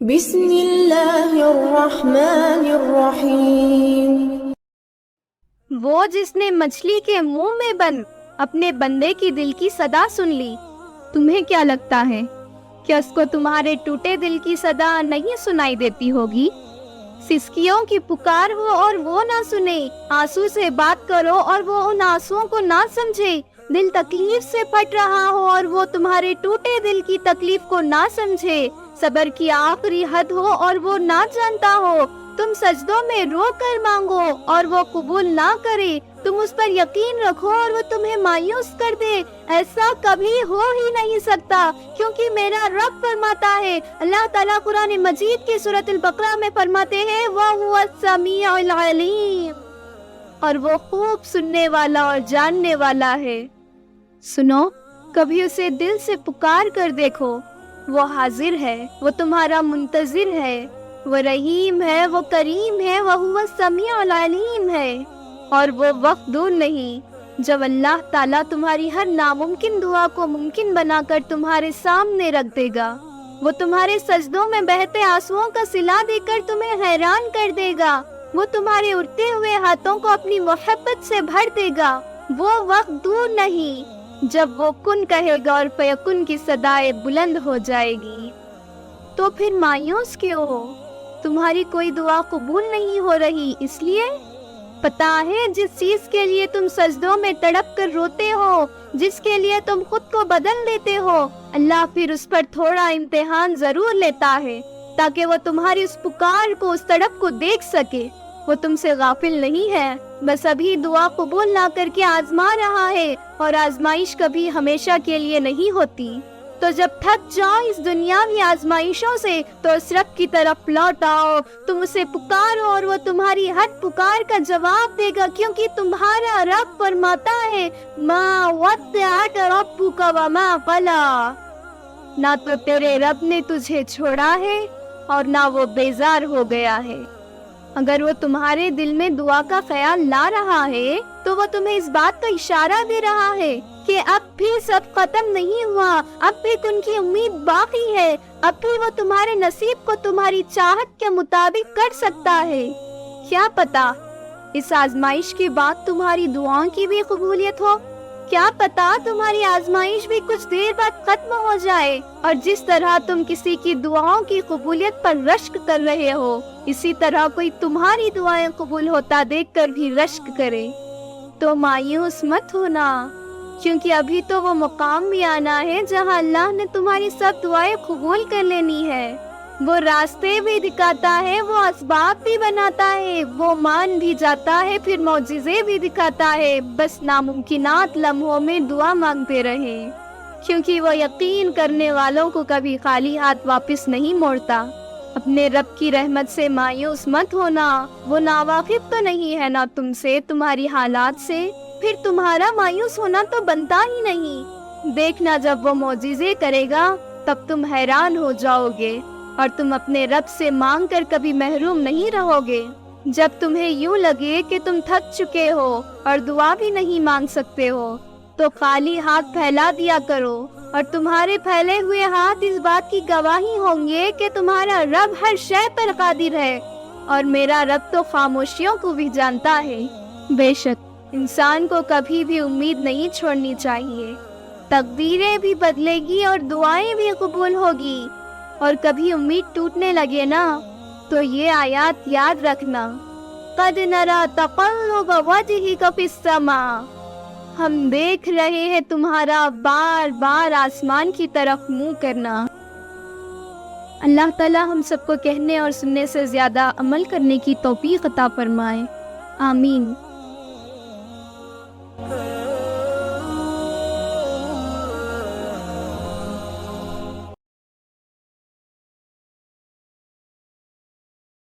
بسم اللہ الرحمن الرحیم۔ وہ جس نے مچھلی کے منہ میں بند اپنے بندے کی دل کی صدا سن لی، تمہیں کیا لگتا ہے کہ اس کو تمہارے ٹوٹے دل کی صدا نہیں سنائی دیتی ہوگی؟ سسکیوں کی پکار ہو اور وہ نہ سنے، آنسو سے بات کرو اور وہ ان آنسوؤں کو نہ سمجھے، دل تکلیف سے پھٹ رہا ہو اور وہ تمہارے ٹوٹے دل کی تکلیف کو نہ سمجھے، صبر کی آخری حد ہو اور وہ نہ جانتا ہو، تم سجدوں میں رو کر مانگو اور وہ قبول نہ کرے، تم اس پر یقین رکھو اور وہ تمہیں مایوس کر دے، ایسا کبھی ہو ہی نہیں سکتا، کیونکہ میرا رب فرماتا ہے۔ اللہ تعالیٰ قرآن مجید کی سورۃ البقرہ میں فرماتے ہیں وَهُوَ السَّمِيعُ الْعَلِيمُ، اور وہ خوب سننے والا اور جاننے والا ہے۔ سنو، کبھی اسے دل سے پکار کر دیکھو، وہ حاضر ہے، وہ تمہارا منتظر ہے، وہ رحیم ہے، وہ کریم ہے، وَهُوَ السَّمِيعُ الْعَلِيمُ ہے، اور وہ وقت دور نہیں جب اللہ تعالیٰ تمہاری ہر ناممکن دعا کو ممکن بنا کر تمہارے سامنے رکھ دے گا، وہ تمہارے سجدوں میں بہتے آنسوؤں کا صلہ دے کر تمہیں حیران کر دے گا، وہ تمہارے اٹھتے ہوئے ہاتھوں کو اپنی محبت سے بھر دے گا، وہ وقت دور نہیں جب وہ کن کہے گا اور فیکن کی صدائے بلند ہو جائے گی۔ تو پھر مایوس کیوں ہو؟ تمہاری کوئی دعا قبول نہیں ہو رہی، اس لیے پتا ہے جس چیز کے لیے تم سجدوں میں تڑپ کر روتے ہو، جس کے لیے تم خود کو بدل دیتے ہو، اللہ پھر اس پر تھوڑا امتحان ضرور لیتا ہے تاکہ وہ تمہاری اس پکار کو، اس تڑپ کو دیکھ سکے۔ وہ تم سے غافل نہیں ہے، بس ابھی دعا قبول نہ کر کے آزما رہا ہے، اور آزمائش کبھی ہمیشہ کے لیے نہیں ہوتی۔ تو جب تھک جاؤ اس دنیاوی آزمائشوں سے تو اس رب کی طرف لوٹ آؤ، تم اسے پکارو اور وہ تمہاری ہر پکار کا جواب دے گا، کیونکہ تمہارا رب فرماتا ہے ما ودعک ربک وما قلی، نہ تو تیرے رب نے تجھے چھوڑا ہے اور نہ وہ بیزار ہو گیا ہے۔ اگر وہ تمہارے دل میں دعا کا خیال لا رہا ہے تو وہ تمہیں اس بات کا اشارہ دے رہا ہے کہ اب بھی سب ختم نہیں ہوا، اب بھی ان کی امید باقی ہے، اب بھی وہ تمہارے نصیب کو تمہاری چاہت کے مطابق کر سکتا ہے۔ کیا پتا اس آزمائش کے بعد تمہاری دعاؤں کی بھی قبولیت ہو، کیا پتا تمہاری آزمائش بھی کچھ دیر بعد ختم ہو جائے، اور جس طرح تم کسی کی دعاؤں کی قبولیت پر رشک کر رہے ہو، اسی طرح کوئی تمہاری دعائیں قبول ہوتا دیکھ کر بھی رشک کرے۔ تو مایوس مت ہونا، کیونکہ ابھی تو وہ مقام بھی آنا ہے جہاں اللہ نے تمہاری سب دعائیں قبول کر لینی ہے۔ وہ راستے بھی دکھاتا ہے، وہ اسباب بھی بناتا ہے، وہ مان بھی جاتا ہے، پھر معجزے بھی دکھاتا ہے، بس ناممکنات لمحوں میں دعا مانگتے رہیں، کیونکہ وہ یقین کرنے والوں کو کبھی خالی ہاتھ واپس نہیں موڑتا۔ اپنے رب کی رحمت سے مایوس مت ہونا، وہ ناواقف تو نہیں ہے نا تم سے، تمہاری حالات سے، پھر تمہارا مایوس ہونا تو بنتا ہی نہیں۔ دیکھنا جب وہ معجزے کرے گا تب تم حیران ہو جاؤ گے، اور تم اپنے رب سے مانگ کر کبھی محروم نہیں رہو گے۔ جب تمہیں یوں لگے کہ تم تھک چکے ہو اور دعا بھی نہیں مانگ سکتے ہو تو خالی ہاتھ پھیلا دیا کرو، اور تمہارے پھیلے ہوئے ہاتھ اس بات کی گواہی ہوں گے کہ تمہارا رب ہر شے پر قادر ہے، اور میرا رب تو خاموشیوں کو بھی جانتا ہے۔ بے شک انسان کو کبھی بھی امید نہیں چھوڑنی چاہیے، تقدیریں بھی بدلے گی اور دعائیں بھی قبول ہوگی، اور کبھی امید ٹوٹنے لگے نا تو یہ آیات یاد رکھنا، قد نرى تقلب وجهك في السماء، ہم دیکھ رہے ہیں تمہارا بار بار آسمان کی طرف منہ کرنا۔ اللہ تعالی ہم سب کو کہنے اور سننے سے زیادہ عمل کرنے کی توفیق عطا فرمائے، آمین۔